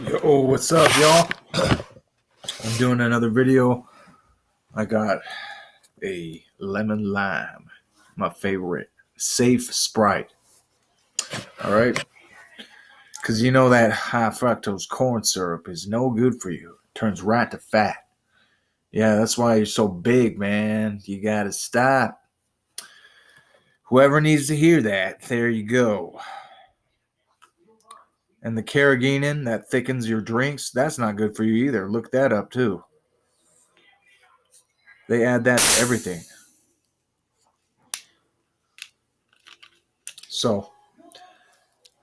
Yo, what's up, y'all? I'm doing another video. I got a lemon lime, my favorite, safe Sprite. All right, because you know that high fructose corn syrup is no good for you. It turns right to fat. Yeah, that's why you're so big, man. You gotta stop. Whoever needs to hear that, there you go. And the carrageenan that thickens your drinks, that's not good for you either. Look that up too. They add that to everything. So,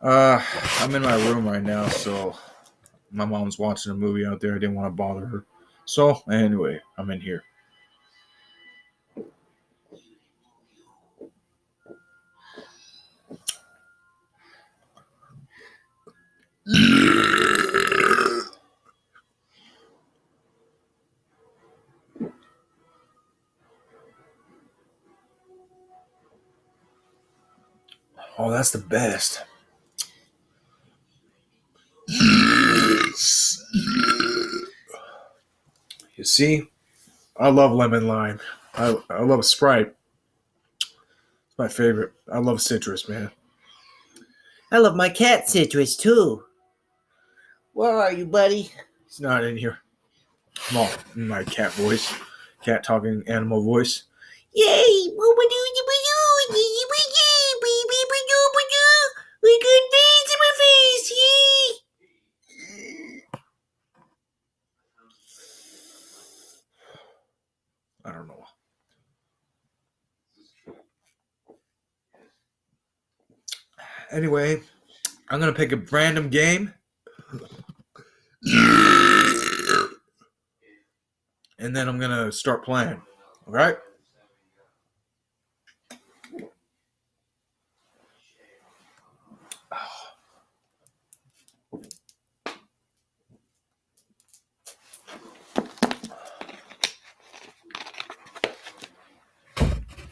I'm in my room right now, so my mom's watching a movie out there. I didn't want to bother her. So, anyway, I'm in here. Oh, that's the best. You see, I love lemon lime. I love Sprite. It's my favorite. I love citrus, man. I love my cat citrus too. Where are you, buddy? He's not in here. Come on, in my cat voice. Cat talking animal voice. Yay! We got veins in my face! Yay! I don't know. Anyway, I'm going to pick a random game. And then I'm going to start playing. All right?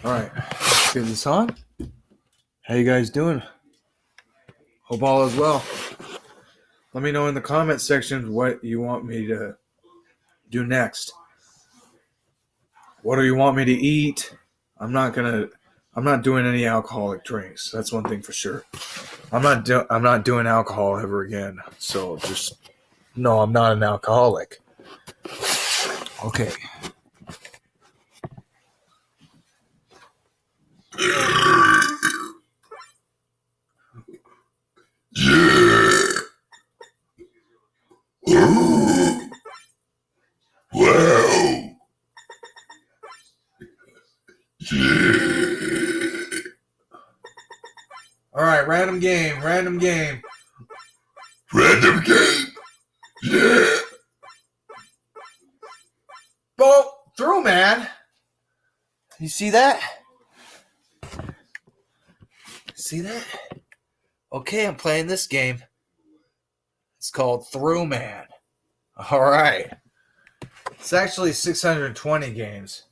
All right. Let's get this on. How you guys doing? Hope all is well. Let me know in the comment section what you want me to do next. What do you want me to eat? I'm not doing any alcoholic drinks. That's one thing for sure. I'm not doing alcohol ever again. So just no, I'm not an alcoholic. Okay. Wow. All right, random game. Yeah. Go through, man. You see that? See that? Okay, I'm playing this game. It's called Through Man. All right. It's actually 620 games.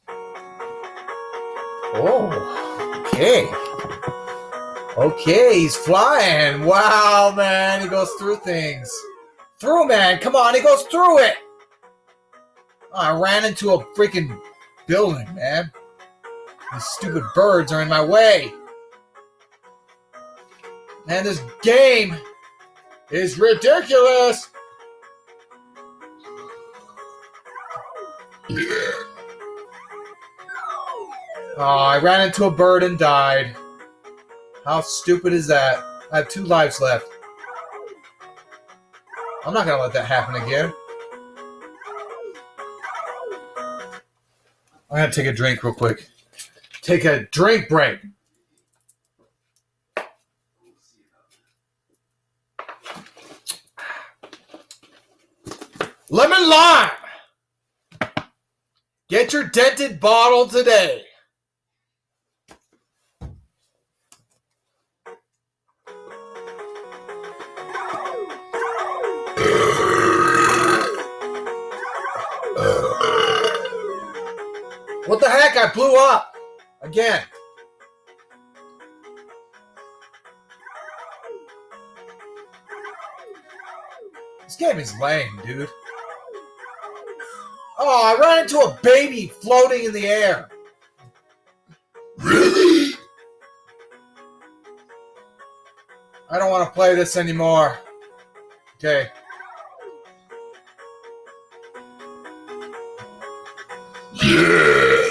Oh, okay. Okay, he's flying. Wow, man. He goes through things. Through, man. Come on, he goes through it. Oh, I ran into a freaking building, man. These stupid birds are in my way. Man, this game is ridiculous. Oh, I ran into a bird and died. How stupid is that? I have 2 lives left. I'm not going to let that happen again. I'm going to take a drink real quick. Take a drink break. Lemon lime. Get your dented bottle today. What the heck? I blew up again. This game is lame, dude. Oh, I ran into a baby floating in the air. Really? I don't want to play this anymore. Okay. Yeah.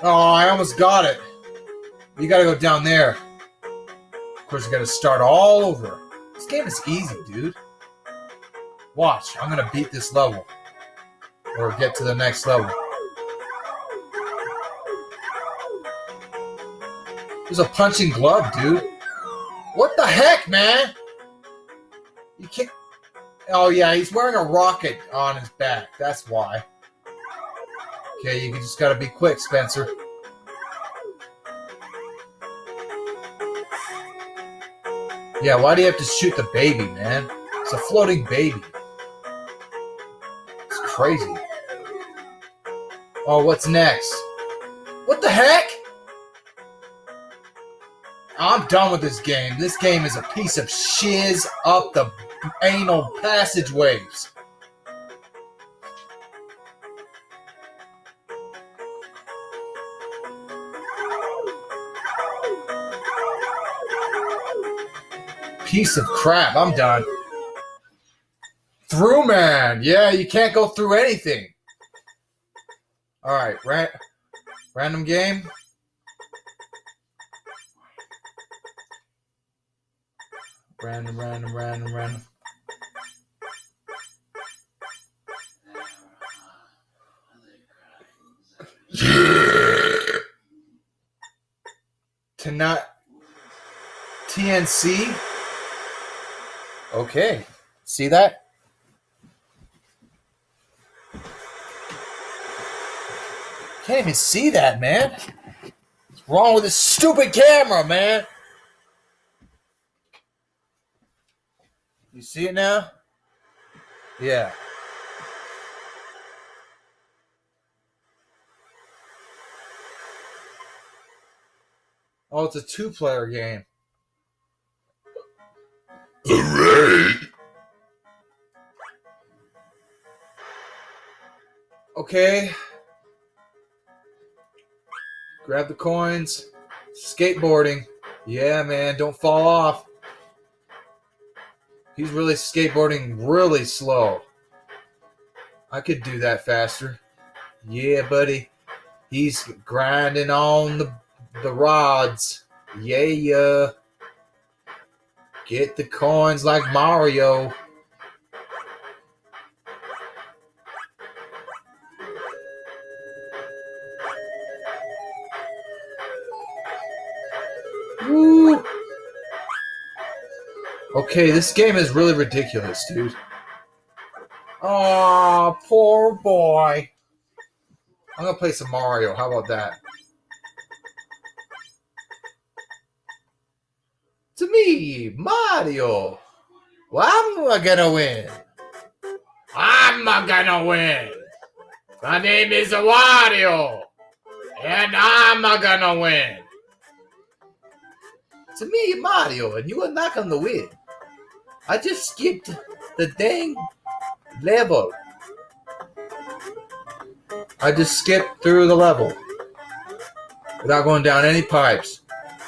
Oh, I almost got it. You gotta go down there. Of course, you gotta start all over. This game is easy, dude. Watch, I'm gonna beat this level. Or get to the next level. There's a punching glove, dude. What the heck, man? You can't... Oh, yeah, he's wearing a rocket on his back. That's why. Okay, you just gotta be quick, Spencer. Yeah, why do you have to shoot the baby, man? It's a floating baby. It's crazy. Oh, what's next? What the heck? I'm done with this game. This game is a piece of shiz up the anal passageways. Piece of crap. I'm done. Through, man. Yeah, you can't go through anything. Alright, random game. Random. Tonight. TNC. Okay. See that? Can't even see that, man. What's wrong with this stupid camera, man? You see it now? Yeah. Oh, it's a 2-player game. Hooray! Okay. Grab the coins. Skateboarding. Yeah, man, don't fall off. He's really skateboarding really slow. I could do that faster. Yeah, buddy. He's grinding on the rods. Yeah. Get the coins like Mario. Woo. Okay, this game is really ridiculous, dude. Aw, poor boy. I'm gonna play some Mario. How about that? To me, Mario. Well, I'm gonna win. I'm gonna win. My name is Wario. And I'm gonna win. To me, Mario, and you are not gonna win. I just skipped the dang level. I just skipped through the level without going down any pipes.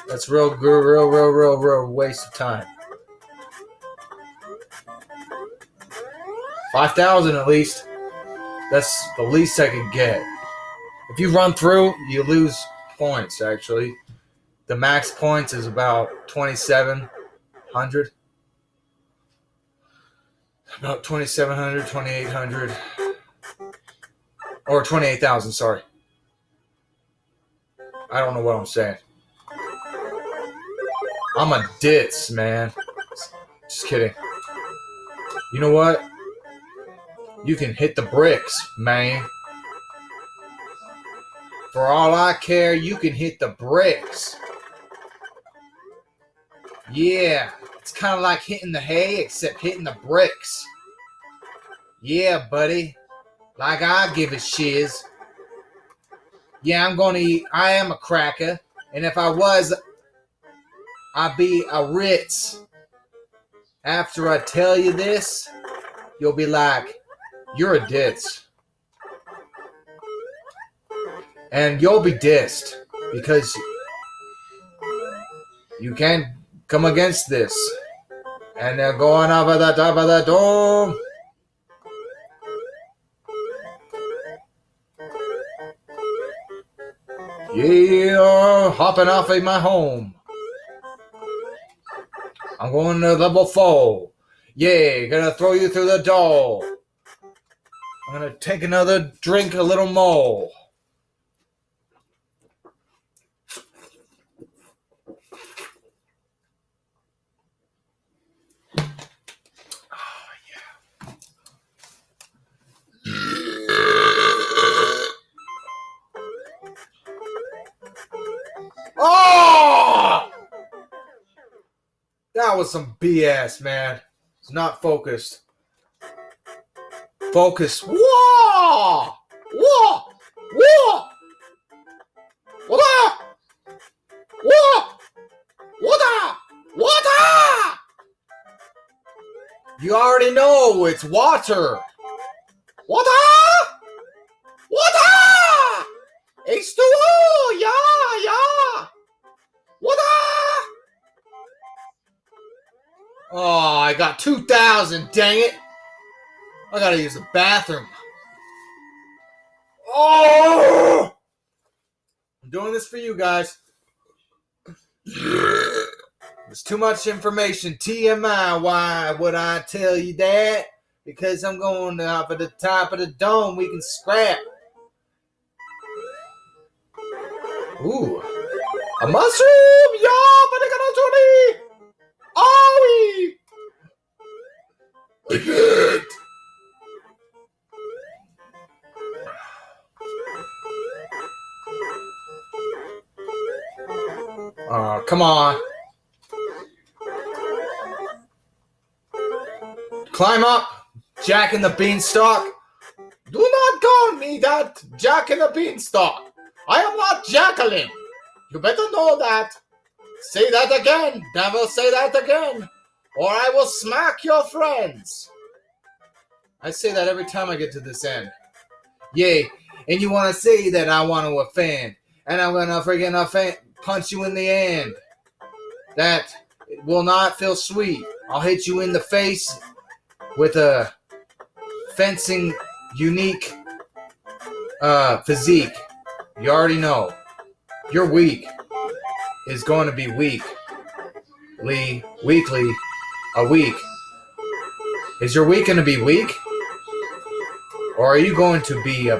That's real waste of time. 5,000 at least. That's the least I could get. If you run through, you lose points, actually. The max points is about 2,700. About 2,700, 2,800. Or 28,000, sorry. I don't know what I'm saying. I'm a ditz, man. Just kidding. You know what? You can hit the bricks, man. For all I care, you can hit the bricks. Yeah, it's kind of like hitting the hay, except hitting the bricks. Yeah, buddy. Like I give a shiz. Yeah, I'm gonna eat. I am a cracker. And if I was I be a Ritz. After I tell you this, you'll be like, you're a ditz. And you'll be dissed because you can't come against this. And they're going up at the top of the dome. Yeah, hopping off of my home. I'm going to level 4. Yeah, gonna throw you through the door. I'm gonna take another drink, a little more. Oh! That was some BS, man. It's not focused. Focus. Whoa! Whoa! Whoa! What? What? What? What? You already know it's water. What? What? H2O! Yeah! What? Oh, I got 2,000, dang it. I gotta use the bathroom. Oh! I'm doing this for you guys. There's too much information. TMI. Why would I tell you that? Because I'm going up at the top of the dome. We can scrap. Ooh. A mushroom! Yeah, but I got a Oh! Come on. Climb up, Jack and the Beanstalk. Do not call me that, Jack and the Beanstalk. I am not Jacqueline. You better know that. Say that again. Never say that again. Or I will smack your friends. I say that every time I get to this end. Yay. And you want to say that I want to offend. And I'm going to freaking punch you in the end. That will not feel sweet. I'll hit you in the face with a fencing unique physique. You already know. Your week is going to be weekly. A week. Is your week going to be weak? Or are you going to be a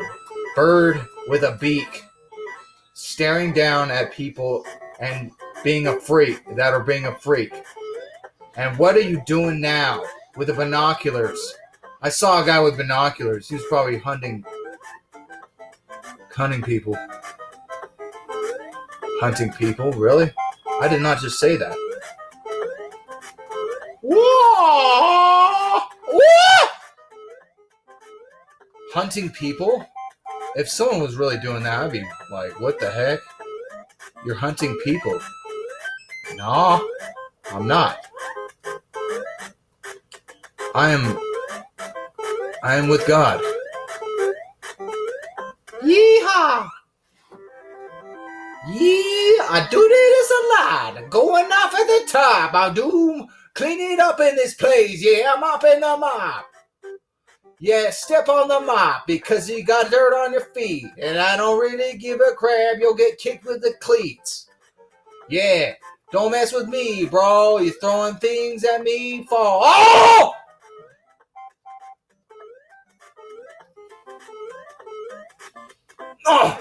bird with a beak staring down at people and being a freak that are being a freak? And what are you doing now with the binoculars? I saw a guy with binoculars. He was probably hunting people. Hunting people? Really? I did not just say that. Whoa! Whoa! Hunting people? If someone was really doing that, I'd be like, what the heck? You're hunting people. No, I'm not. I am with God. Yeehaw! Yeah, I do this a lot. Going off at the top. I do clean it up in this place. Yeah, I'm up in the mop. Yeah, step on the mop because you got dirt on your feet. And I don't really give a crap. You'll get kicked with the cleats. Yeah, don't mess with me, bro. You're throwing things at me. Fall. Oh! Oh!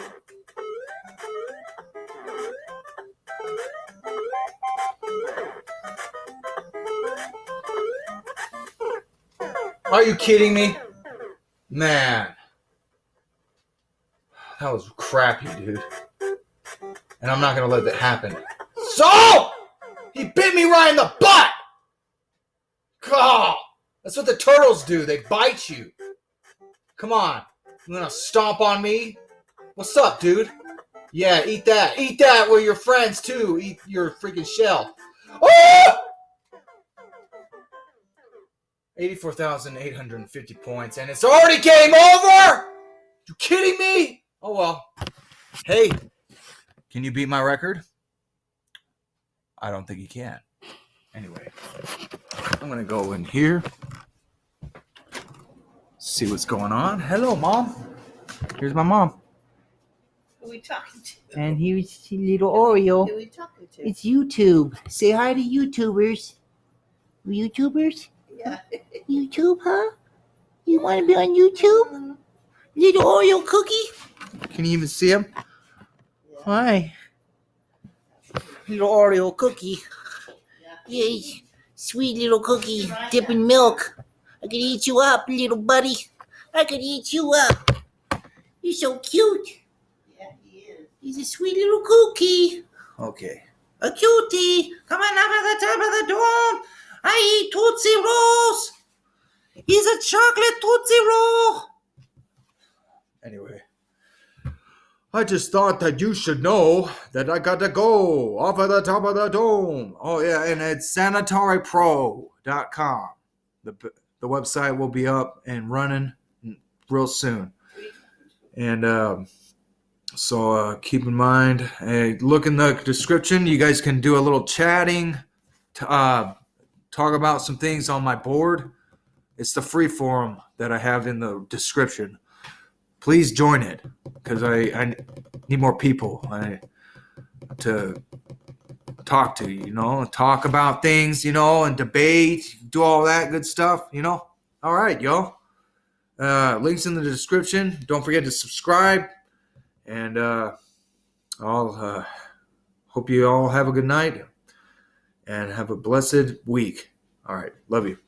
Are you kidding me? Man. That was crappy, dude. And I'm not going to let that happen. So! He bit me right in the butt! God! That's what the turtles do. They bite you. Come on. You going to stomp on me? What's up, dude? Yeah, eat that. Eat that with your friends, too. Eat your freaking shell. Oh! 84,850 points, and it's already game over! You kidding me? Oh well. Hey, can you beat my record? I don't think you can. Anyway, I'm gonna go in here, see what's going on. Hello, Mom. Here's my mom. Who are we talking to? And here's little Oreo. Who are we talking to? It's YouTube. Say hi to YouTubers. YouTubers? Yeah. YouTube, huh? You want to be on YouTube? Little Oreo cookie? Can you even see him? Hi. Little Oreo cookie. Yay. Sweet little cookie. Dipped in milk. I could eat you up, little buddy. I could eat you up. You're so cute. Yeah, he is. He's a sweet little cookie. Okay. A cutie. Come on up at the top of the dome. I eat Tootsie Rolls. He's a chocolate Tootsie Roll. Anyway, I just thought that you should know that I got to go off of the top of the dome. Oh, yeah, and it's sanitarypro.com. The website will be up and running real soon. And so keep in mind, look in the description. You guys can do a little chatting, talk about some things on my board. It's the free forum that I have in the description. Please join it because I need more people to talk to, talk about things, and debate, do all that good stuff, All right, y'all. Links in the description. Don't forget to subscribe. And I'll hope you all have a good night and have a blessed week. All right. Love you.